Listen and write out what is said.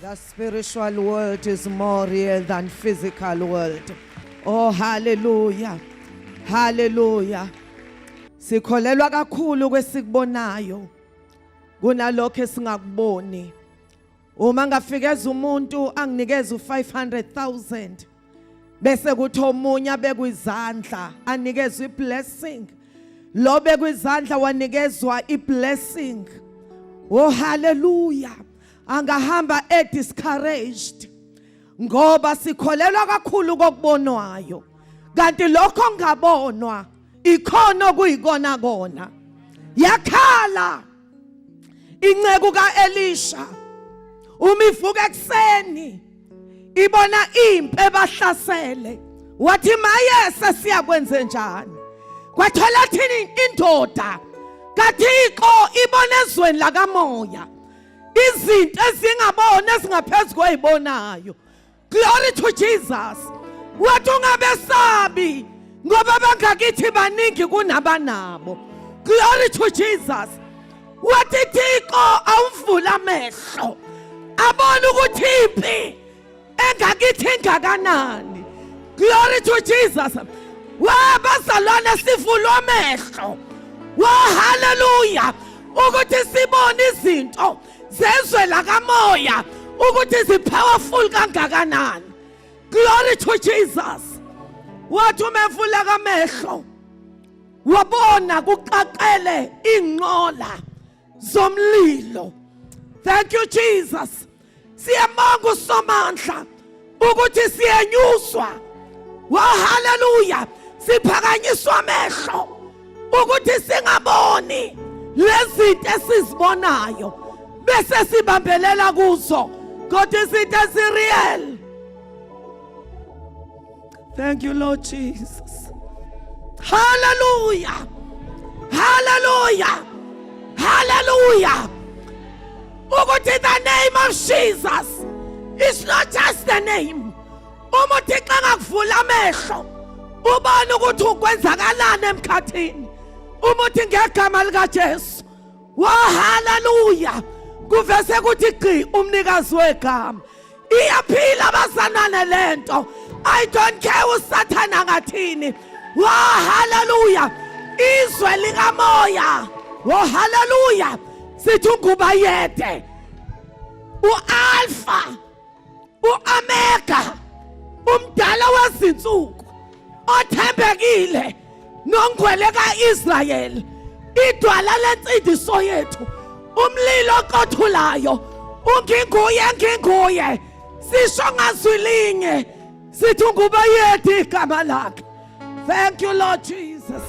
The spiritual world is more real than physical world. Oh, hallelujah. Hallelujah. Sikholelwa kakhulu kwesikubonayo kunalokho esingakuboni. Uma ngafikeza umuntu anginikeza u500,000 bese kuthi omunye abekwizandla anikeza iblessing. Lo bekwizandla wanikezwa iblessing. Oh, hallelujah. Angahamba discouraged ngoba sikholelwa kakhulu kokubonwayo kanti lokho ngabonwa ikhono kuyikona kona. Yakhala inceku kaElisha uma ivuka ekseni ibona impi ebahlasele wathi mayese siyakwenze njani kwathola thini indoda kaThixo ibona ezweni lakamoya izinto ezingabona ezingaphezulu kwezibonayo. Glory to Jesus. Wathi ungabesabi ngoba bangakithi baningi kunabanabo. Glory to Jesus. Wathi Thixo awumvula amehlo abona ukuthi impi engakithi engakanani. Glory to Jesus. Wabazalwane sivulwa amehlo. Wa hallelujah ukuthi sibone izinto zezwe lakamoya ukuthi zipowerful kangakanani. Glory to Jesus. Wathi umevula kamehlo wabona kuqaqele inqola zomlilo. Thank you Jesus. Siyabonga uSomandla ukuthi siyenyuswa. Wa hallelujah. Siphakanyiswa amehlo ukuthi singaboni lezinto esizibonayo bese sibambelela kuzo kodwa izinto ezireal. Thank you Lord Jesus. Hallelujah. Hallelujah. Hallelujah. Ukuthi the name of Jesus is not just the name. Umuthi xa ngakuvula amehlo ubona ukuthi ukwenzakalana emkhathini. Umuthi ngegama lika Jesu. Wa hallelujah. Kuvese ukuthi qi umnikazi wegama. Iyaphila bazanane lento. I don't care usathana ngathini. Wa hallelujah. Izwe likamoya. Wa hallelujah. Sithi ungubayede. U-Alpha. U-Omega. Umdala wezinsuku. Othembekile. Nongcwele kaIsrayeli. Idwala lensindiso yethu. Umlilo oqothulayo. Unginguye. Sisho ngazwilinye. Sithi ungubayede igama lakhe. Thank you Lord Jesus.